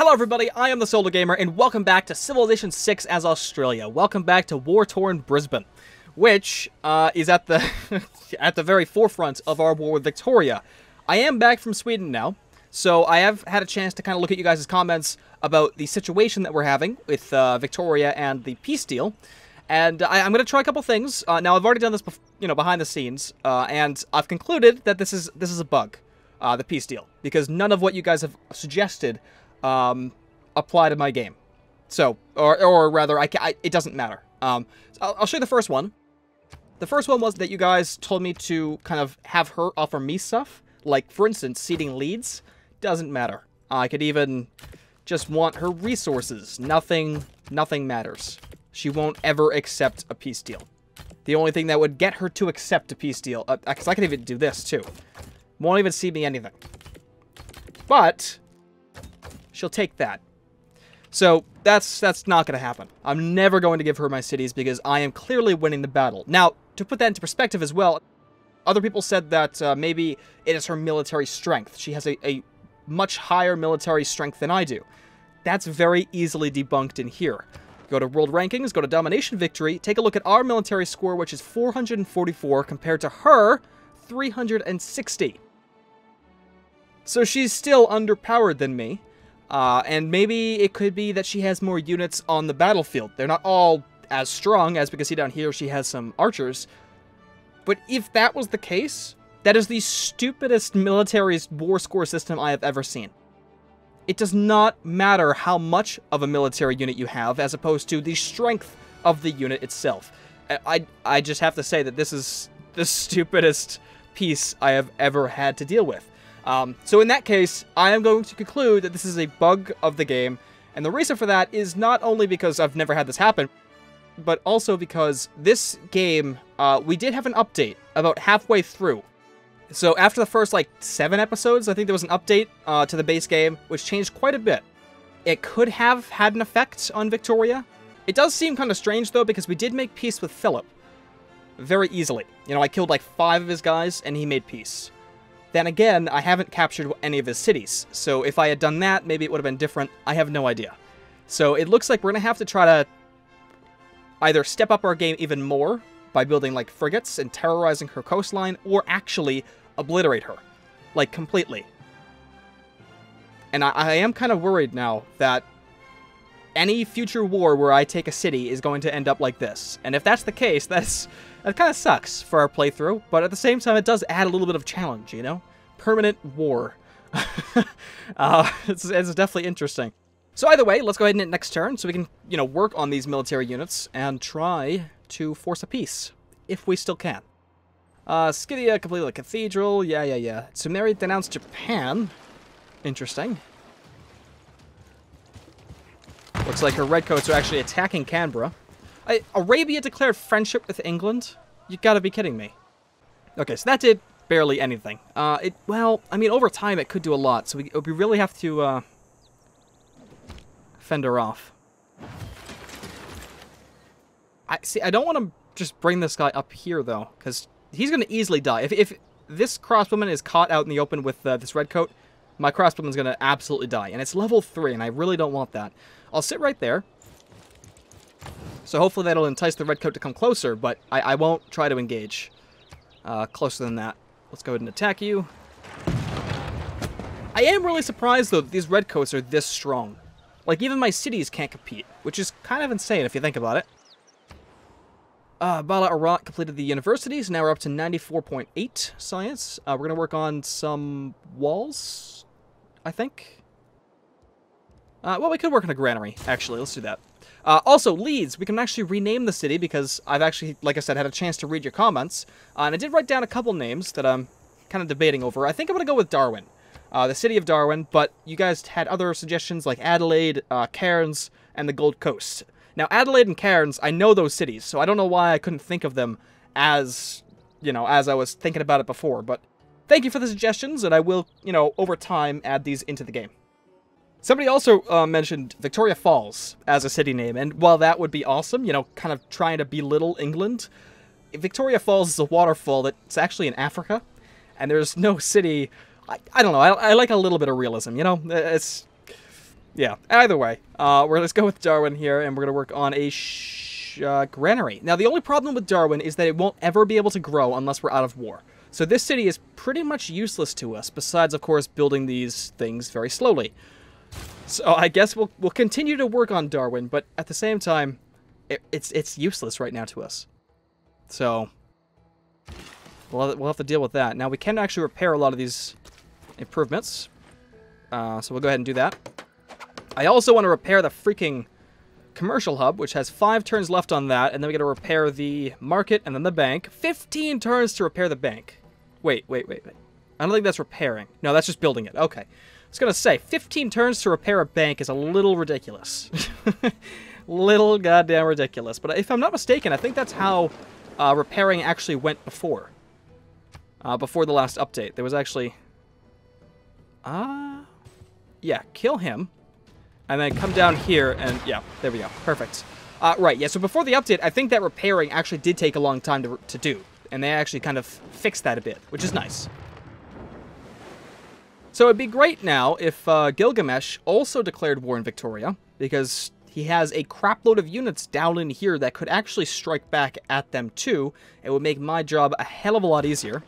Hello everybody, I am the Solar Gamer, and welcome back to Civilization 6 as Australia. Welcome back to war-torn Brisbane, which is at the at the very forefront of our war with Victoria. I am back from Sweden now, so I have had a chance to kind of look at you guys' comments about the situation that we're having with Victoria and the peace deal. And I'm going to try a couple things. Now, I've already done this, behind the scenes, and I've concluded that this is a bug, the peace deal, because none of what you guys have suggested apply to my game. So, or rather, it doesn't matter. So I'll show you the first one. The first one was that you guys told me to kind of have her offer me stuff, like, for instance, seeding leads. Doesn't matter. I could even just want her resources. Nothing matters. She won't ever accept a peace deal. The only thing that would get her to accept a peace deal, because I can even do this too, won't even see me anything. But she'll take that. So that's not going to happen. I'm never going to give her my cities because I am clearly winning the battle. Now, to put that into perspective as well, other people said that maybe it is her military strength. She has a much higher military strength than I do. That's very easily debunked in here. Go to World Rankings, go to Domination Victory, take a look at our military score, which is 444, compared to her 360. So she's still underpowered than me. And maybe it could be that she has more units on the battlefield. They're not all as strong, as we can see down here, she has some archers. But if that was the case, that is the stupidest military war score system I have ever seen. It does not matter how much of a military unit you have, as opposed to the strength of the unit itself. I just have to say that this is the stupidest piece I have ever had to deal with. So in that case, I am going to conclude that this is a bug of the game, and the reason for that is not only because I've never had this happen, but also because this game, we did have an update about halfway through. So after the first, 7 episodes, I think there was an update to the base game, which changed quite a bit. It could have had an effect on Victoria. It does seem kind of strange, though, because we did make peace with Philip very easily. You know, I killed 5 of his guys, and he made peace. Then again, I haven't captured any of his cities, so if I had done that, maybe it would have been different. I have no idea. So it looks like we're going to have to try to either step up our game even more by building, frigates and terrorizing her coastline, or actually obliterate her, completely. And I am kind of worried now that any future war where I take a city is going to end up like this. And if that's the case, that kind of sucks for our playthrough, but at the same time, it does add a little bit of challenge, you know? Permanent war. It's definitely interesting. So either way, let's go ahead and hit next turn so we can, work on these military units and try to force a peace, if we still can. Scythia completed the cathedral. Yeah. Sumeri denounced Japan. Interesting. Looks like her redcoats are actually attacking Canberra. Arabia declared friendship with England? You gotta be kidding me. Okay, so that did barely anything. Well, I mean, over time it could do a lot, so we really have to, fend her off. I don't want to just bring this guy up here, though, because he's gonna easily die. If this crossbowman is caught out in the open with this redcoat, my crossbowman's gonna absolutely die, and it's level 3, and I really don't want that. I'll sit right there. So hopefully that'll entice the redcoat to come closer, but I won't try to engage closer than that. Let's go ahead and attack you. I am really surprised, though, that these redcoats are this strong. Even my cities can't compete, which is kind of insane if you think about it. Bala Arat completed the universities. Now we're up to 94.8 science. We're going to work on some walls, I think. Well, we could work on a granary, actually. Let's do that. Also, Leeds, we can actually rename the city because I've actually, like I said, had a chance to read your comments. And I did write down a couple names that I'm kind of debating over. I think I'm going to go with Darwin, the city of Darwin, but you guys had other suggestions like Adelaide, Cairns, and the Gold Coast. Now, Adelaide and Cairns, I know those cities, so I don't know why I couldn't think of them as, as I was thinking about it before. But thank you for the suggestions, and I will, over time, add these into the game. Somebody also mentioned Victoria Falls as a city name, and while that would be awesome, kind of trying to belittle England, Victoria Falls is a waterfall that's actually in Africa, and there's no city. I don't know, I like a little bit of realism, It's Yeah, either way, let's go with Darwin here, and we're going to work on a granary. Now, the only problem with Darwin is that it won't ever be able to grow unless we're out of war. So this city is pretty much useless to us, besides, of course, building these things very slowly. So I guess we'll continue to work on Darwin, but at the same time, it's useless right now to us. So we'll have to deal with that. Now, we can actually repair a lot of these improvements, so we'll go ahead and do that. I also want to repair the freaking commercial hub, which has 5 turns left on that, and then we got to repair the market and then the bank. 15 turns to repair the bank. Wait. I don't think that's repairing. No, that's just building it. Okay. I was going to say, 15 turns to repair a bank is a little ridiculous. Little goddamn ridiculous. But if I'm not mistaken, I think that's how repairing actually went before. Before the last update. There was actually... yeah, kill him. And then come down here and... yeah, there we go. Perfect. Right, yeah, so before the update, I think that repairing actually did take a long time to do. And they actually kind of fixed that a bit, which is nice. So it'd be great now if Gilgamesh also declared war in Victoria, because he has a crapload of units down in here that could actually strike back at them too. It would make my job a hell of a lot easier.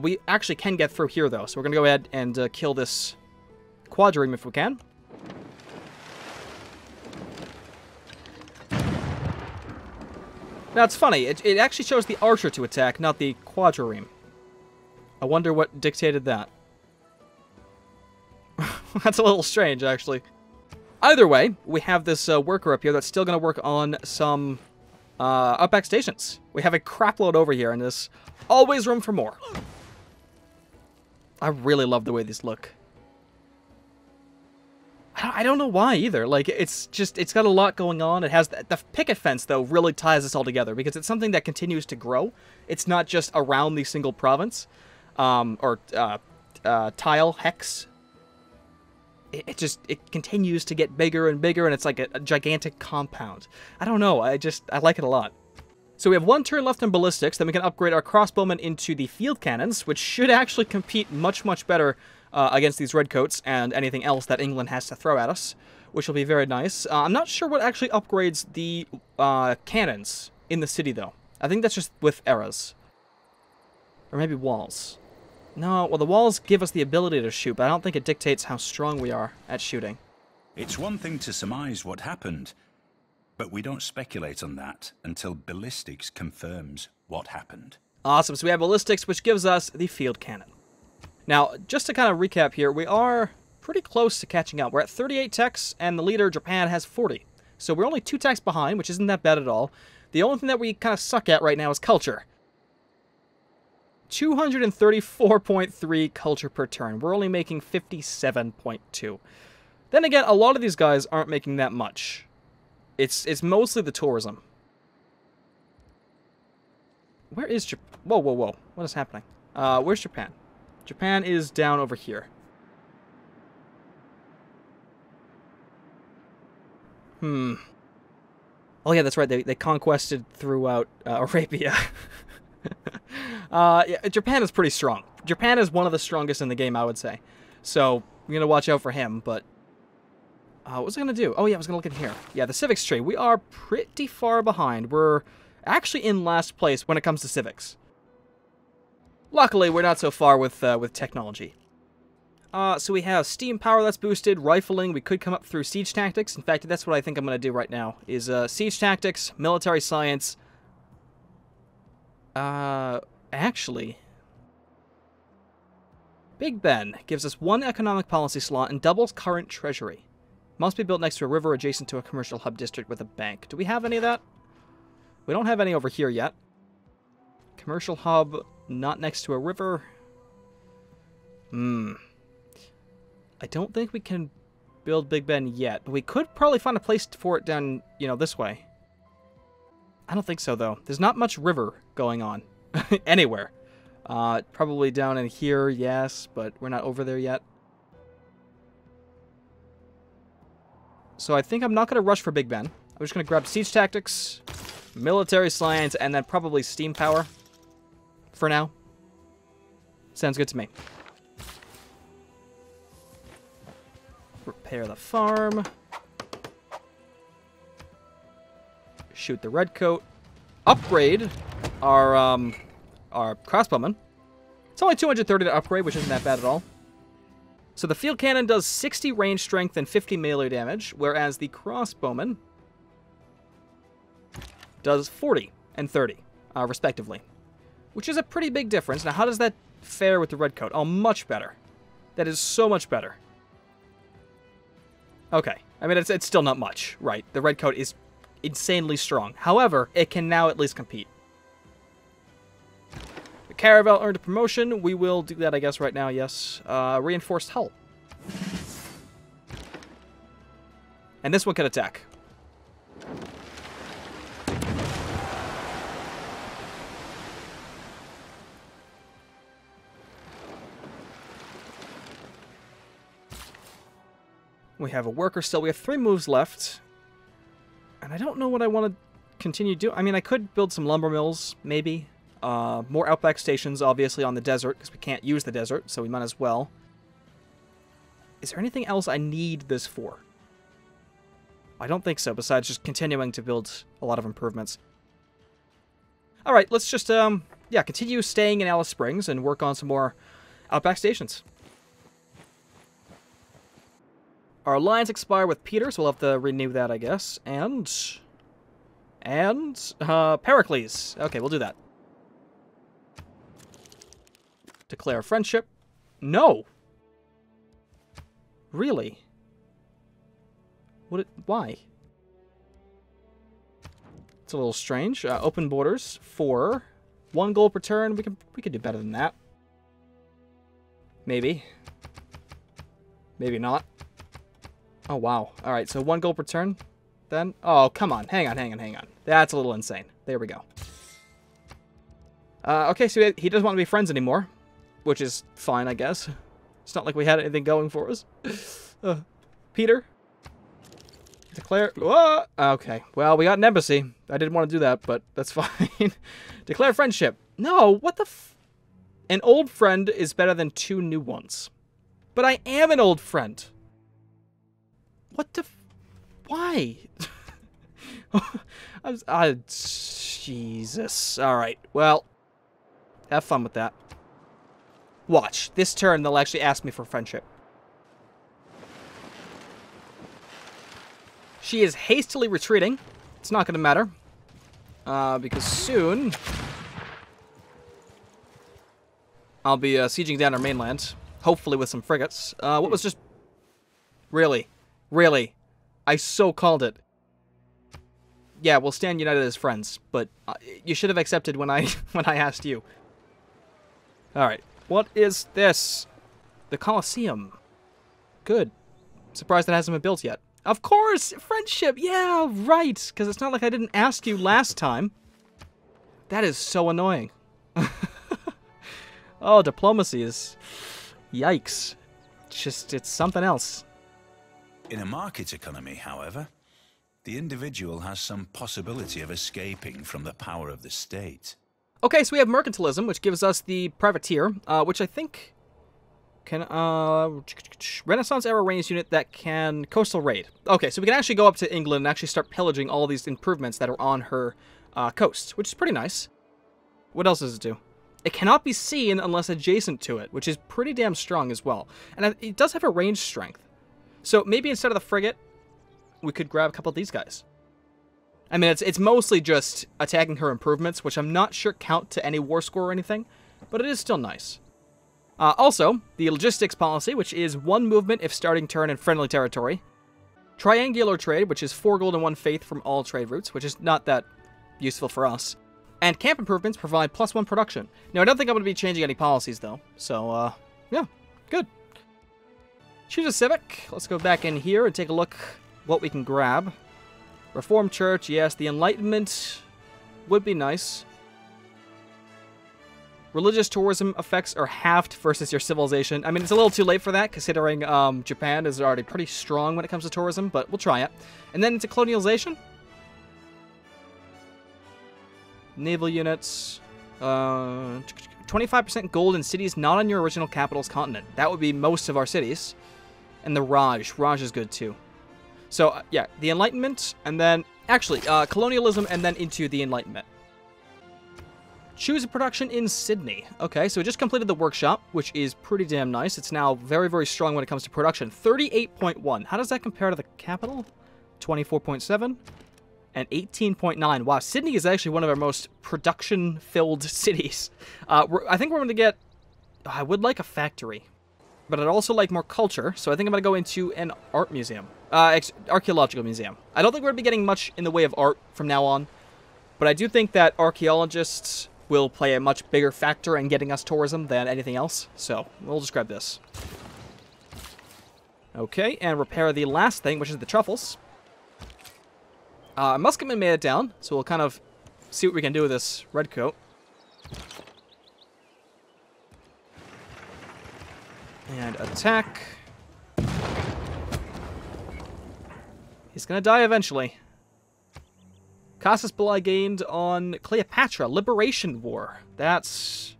We actually can get through here, though, so we're going to go ahead and kill this quadrireme if we can. Now, it's funny. It actually shows the archer to attack, not the quadrireme. I wonder what dictated that. That's a little strange, actually. Either way, we have this worker up here that's still going to work on some up-back stations. We have a crapload over here, and there's always room for more. I really love the way these look. I don't know why either. Like, it's got a lot going on. It has the picket fence, though, really ties this all together because it's something that continues to grow. It's not just around the single province or tile hex. It continues to get bigger and bigger, and it's like a gigantic compound. I don't know. I like it a lot. So we have 1 turn left on ballistics. Then we can upgrade our crossbowmen into the field cannons, which should actually compete much, much better against these redcoats and anything else that England has to throw at us, which will be very nice. I'm not sure what actually upgrades the cannons in the city, though. I think that's just with eras. Or maybe walls. No, well, the walls give us the ability to shoot, but I don't think it dictates how strong we are at shooting. It's one thing to surmise what happened, but we don't speculate on that until ballistics confirms what happened. Awesome, so we have ballistics, which gives us the field cannon. Now, just to kind of recap here, we are pretty close to catching up. We're at 38 techs, and the leader, Japan, has 40. So we're only 2 techs behind, which isn't that bad at all. The only thing that we kind of suck at right now is culture. 234.3 culture per turn. We're only making 57.2. Then again, a lot of these guys aren't making that much. It's mostly the tourism. Where is Japan? Whoa. What is happening? Where's Japan? Japan is down over here. Oh yeah, that's right. They conquested throughout Arabia. Yeah, Japan is pretty strong. Japan is one of the strongest in the game, I would say. So, we're going to watch out for him, but... what was I going to do? Oh, yeah, I was going to look in here. Yeah, the civics tree. We are pretty far behind. We're actually in last place when it comes to civics. Luckily, we're not so far with technology. So we have steam power that's boosted, rifling. We could come up through siege tactics. In fact, that's what I think I'm going to do right now, is siege tactics, military science... actually, Big Ben gives us 1 economic policy slot and doubles current treasury. Must be built next to a river adjacent to a commercial hub district with a bank. Do we have any of that? We don't have any over here yet. Commercial hub, not next to a river. I don't think we can build Big Ben yet. We could probably find a place for it down, you know, this way. I don't think so, though. There's not much river going on anywhere. Probably down in here, yes, but we're not over there yet. So I think I'm not going to rush for Big Ben. I'm just going to grab siege tactics, military science, and then probably steam power for now. Sounds good to me. Repair the farm. Shoot the redcoat. Upgrade our crossbowman. It's only 230 to upgrade, which isn't that bad at all. So the field cannon does 60 range strength and 50 melee damage, whereas the crossbowman does 40 and 30, respectively. Which is a pretty big difference. Now, how does that fare with the redcoat? Oh, much better. That is so much better. Okay. I mean, it's still not much, right? The redcoat is insanely strong. However, it can now at least compete. The Caravel earned a promotion. We will do that, I guess, right now, yes. Reinforced hull. And this one can attack. We have a worker still. We have 3 moves left. And I don't know what I want to continue doing. I mean, I could build some lumber mills, maybe. More outback stations, obviously, on the desert, because we can't use the desert, so we might as well. Is there anything else I need this for? I don't think so, besides just continuing to build a lot of improvements. Alright, let's just, yeah, continue staying in Alice Springs and work on some more outback stations. Our alliance expire with Peter, so we'll have to renew that, I guess. And Pericles. Okay, we'll do that. Declare friendship. No. Really? Why? It's a little strange. Open borders for 1 gold per turn. We could do better than that. Maybe. Maybe not. Oh, wow. Alright, so 1 gold per turn, then? Oh, come on. Hang on. That's a little insane. There we go. Okay, so he doesn't want to be friends anymore, which is fine, I guess. It's not like we had anything going for us. Peter? Declare... Whoa! Okay, well, we got an embassy. I didn't want to do that, but that's fine. Declare friendship. No, what the f... An old friend is better than 2 new ones. But I am an old friend. What the... Why? Jesus. Alright, well. Have fun with that. Watch. This turn, they'll actually ask me for friendship. She is hastily retreating. It's not going to matter. Because soon... I'll be sieging down our mainland. Hopefully with some frigates. What was just... Really? Really? I so called it. Yeah, we'll stand united as friends, but you should have accepted when I asked you. Alright, what is this? The Colosseum. Good. Surprised that hasn't been built yet. Of course! Friendship! Yeah, right! Because it's not like I didn't ask you last time. That is so annoying. Oh, diplomacy is... Yikes. It's something else. In a market economy, however, the individual has some possibility of escaping from the power of the state. Okay, so we have mercantilism, which gives us the privateer, which I think can, Renaissance era ranged unit that can coastal raid. Okay, so we can actually go up to England and actually start pillaging all these improvements that are on her coast, which is pretty nice. What else does it do? It cannot be seen unless adjacent to it, which is pretty damn strong as well. And it does have a range strength. So maybe instead of the frigate, we could grab a couple of these guys. I mean, it's mostly just attacking her improvements, which I'm not sure count to any war score or anything, but it is still nice. Also, the logistics policy, which is 1 movement if starting turn in friendly territory. Triangular trade, which is 4 gold and 1 faith from all trade routes, which is not that useful for us. And camp improvements provide +1 production. Now, I don't think I'm going to be changing any policies, though. So, yeah, good. Choose a civic. Let's go back in here and take a look what we can grab. Reformed Church, yes. The Enlightenment would be nice. Religious tourism effects are halved versus your civilization. I mean, it's a little too late for that, considering Japan is already pretty strong when it comes to tourism, but we'll try it. And then into colonialization. Naval units. 25% gold in cities not on your original capital's continent. That would be most of our cities. And the Raj. Raj is good, too. So, yeah, the Enlightenment, and then... Actually, colonialism, and then into the Enlightenment. Choose a production in Sydney. Okay, so we just completed the workshop, which is pretty damn nice. It's now very, very strong when it comes to production. 38.1. How does that compare to the capital? 24.7 and 18.9. Wow, Sydney is actually one of our most production-filled cities. I think we're going to get... I would like a factory, but I'd also like more culture, so I think I'm going to go into an art museum. Archaeological museum. I don't think we're going to be getting much in the way of art from now on, but I do think that archaeologists will play a much bigger factor in getting us tourism than anything else, so we'll just grab this. Okay, and repair the last thing, which is the truffles. Musketman made it down, so we'll kind of see what we can do with this redcoat. And attack. He's gonna die eventually. Casus Belli gained on Cleopatra. Liberation War. That's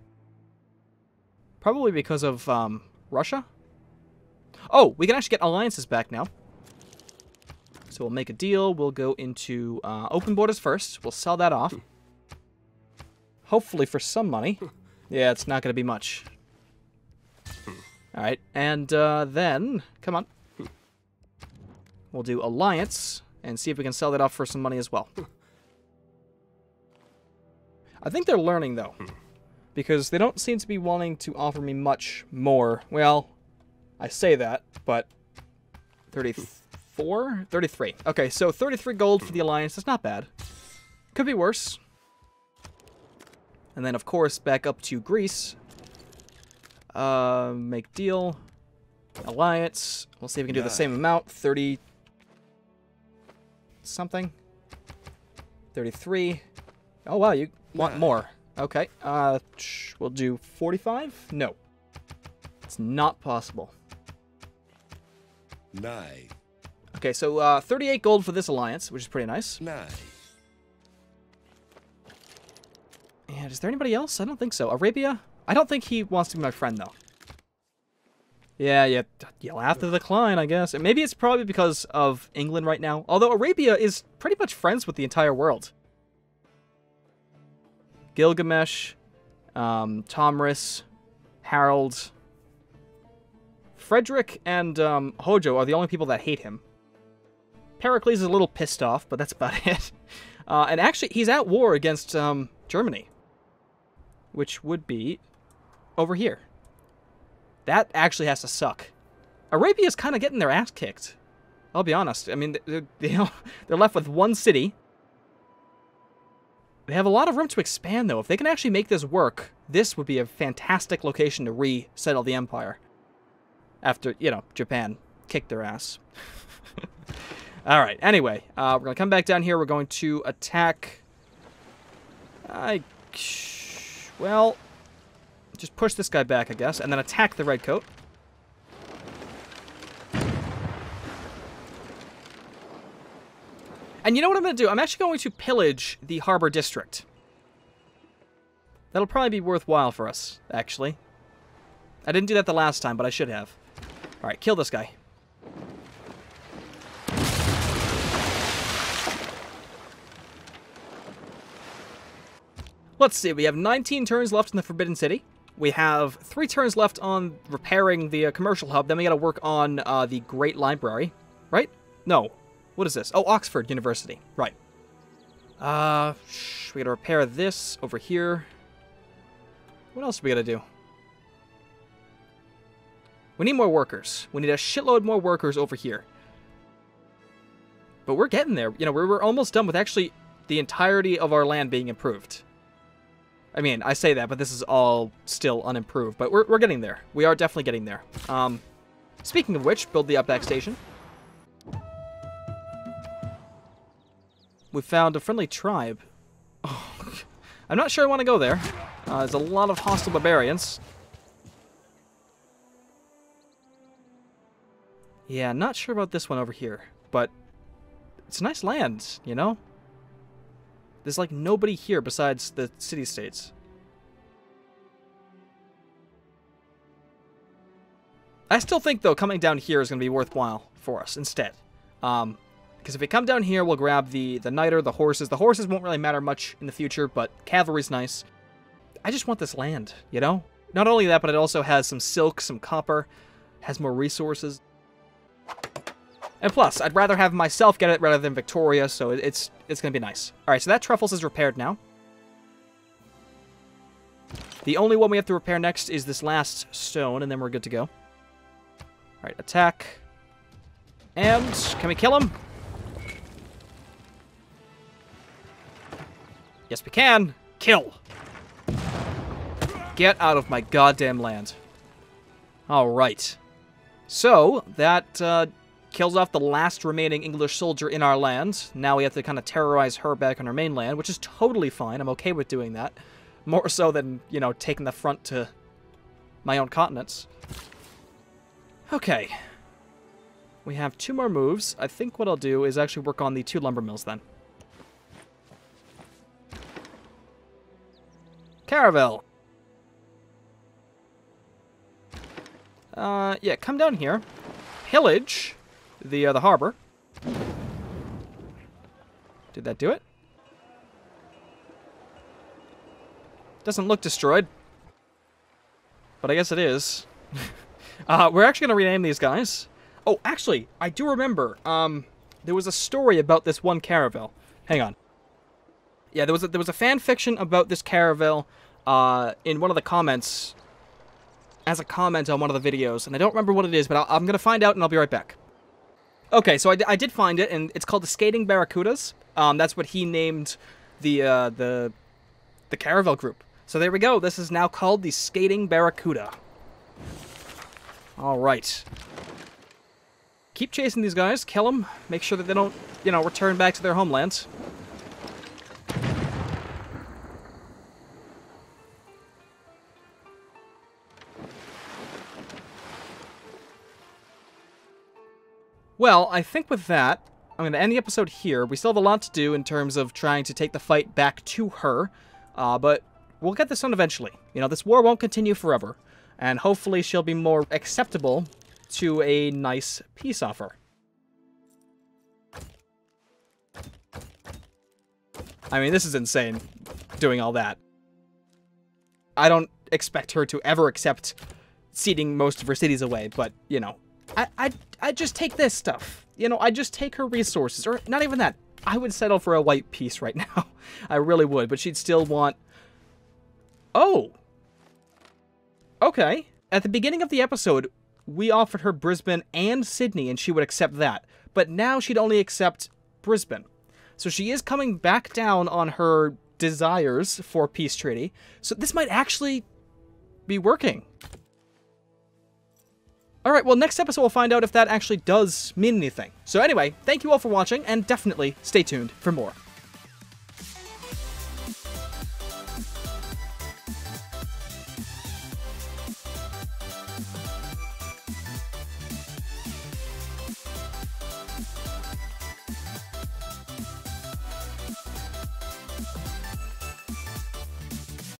probably because of Russia. Oh, we can actually get alliances back now. So we'll make a deal. We'll go into open borders first. We'll sell that off. Hopefully for some money. Yeah, it's not going to be much. Alright, and then... Come on. We'll do alliance and see if we can sell that off for some money as well. I think they're learning, though. Because they don't seem to be wanting to offer me much more. Well, I say that, but... 34? 33. Okay, so 33 gold for the alliance. That's not bad. Could be worse. And then, of course, back up to Greece. Make deal. Alliance. We'll see if we can do the same amount. 30... something. 33. Oh, wow, you want more. Okay, we'll do 45? No. It's not possible. 9. Okay, so 38 gold for this alliance, which is pretty nice. 9. And is there anybody else? I don't think so. Arabia? I don't think he wants to be my friend, though. Yeah, you'll have to decline, I guess. And maybe it's probably because of England right now. Although Arabia is pretty much friends with the entire world. Gilgamesh, Tomris, Harold, Frederick, and Hojo are the only people that hate him. Pericles is a little pissed off, but that's about it. And actually, he's at war against Germany. Which would be over here. That actually has to suck. Arabia's kind of getting their ass kicked. I'll be honest. I mean, they're left with one city. They have a lot of room to expand, though. If they can actually make this work, this would be a fantastic location to resettle the empire. After, you know, Japan kicked their ass. Alright, anyway. We're going to come back down here. We're going to attack... Well... Just push this guy back, I guess, and then attack the redcoat. And you know what I'm going to do? I'm actually going to pillage the harbor district. That'll probably be worthwhile for us, actually. I didn't do that the last time, but I should have. Alright, kill this guy. Let's see, we have 19 turns left in the Forbidden City. We have 3 turns left on repairing the commercial hub. Then we gotta work on the Great Library. Right? No. What is this? Oh, Oxford University. Right. We gotta repair this over here. What else are we gotta do? We need more workers. We need a shitload more workers over here. But we're getting there. You know, we're almost done with actually the entirety of our land being improved. I mean, I say that, but this is all still unimproved. But we're getting there. We are definitely getting there. Speaking of which, build the Outback Station. We found a friendly tribe. Oh, I'm not sure I want to go there. There's a lot of hostile barbarians. Yeah, not sure about this one over here. But it's nice land, you know? There's like nobody here besides the city-states. I still think, though, coming down here is going to be worthwhile for us instead. Because if we come down here, we'll grab the niter, the horses. The horses won't really matter much in the future, but cavalry's nice. I just want this land, you know? Not only that, but it also has some silk, some copper, has more resources. And plus, I'd rather have myself get it rather than Victoria, so it's going to be nice. Alright, so that Truffles is repaired now. The only one we have to repair next is this last stone, and then we're good to go. Alright, attack. And can we kill him? Yes, we can. Kill. Get out of my goddamn land. Alright. So, that kills off the last remaining English soldier in our land. Now we have to kind of terrorize her back on her mainland, which is totally fine. I'm okay with doing that. More so than, you know, taking the front to my own continents. Okay. We have 2 more moves. I think what I'll do is actually work on the 2 lumber mills then. Caravel. Yeah, come down here. Pillage the harbor. Did that do it? Doesn't look destroyed. But I guess it is. We're actually going to rename these guys. Oh, actually, I do remember, there was a story about this one caravel. Hang on. Yeah, there was a fan fiction about this caravel, in one of the comments, as a comment on one of the videos, and I don't remember what it is, but I'm going to find out and I'll be right back. Okay, so I did find it, and it's called the Skating Barracudas. That's what he named the caravel group. So there we go. This is now called the Skating Barracuda. All right. Keep chasing these guys. Kill them. Make sure that they don't, you know, return back to their homelands. Well, I think with that, I'm going to end the episode here. We still have a lot to do in terms of trying to take the fight back to her, but we'll get this done eventually. You know, this war won't continue forever, and hopefully she'll be more acceptable to a nice peace offer. I mean, this is insane, doing all that. I don't expect her to ever accept ceding most of her cities away, but, you know, I'd just take this stuff. You know, I'd just take her resources, or not even that. I would settle for a white peace right now. I really would, but she'd still want... Oh! Okay. At the beginning of the episode, we offered her Brisbane and Sydney, and she would accept that. But now she'd only accept Brisbane. So she is coming back down on her desires for peace treaty. So this might actually be working. Alright, well, next episode we'll find out if that actually does mean anything. So anyway, thank you all for watching, and definitely stay tuned for more.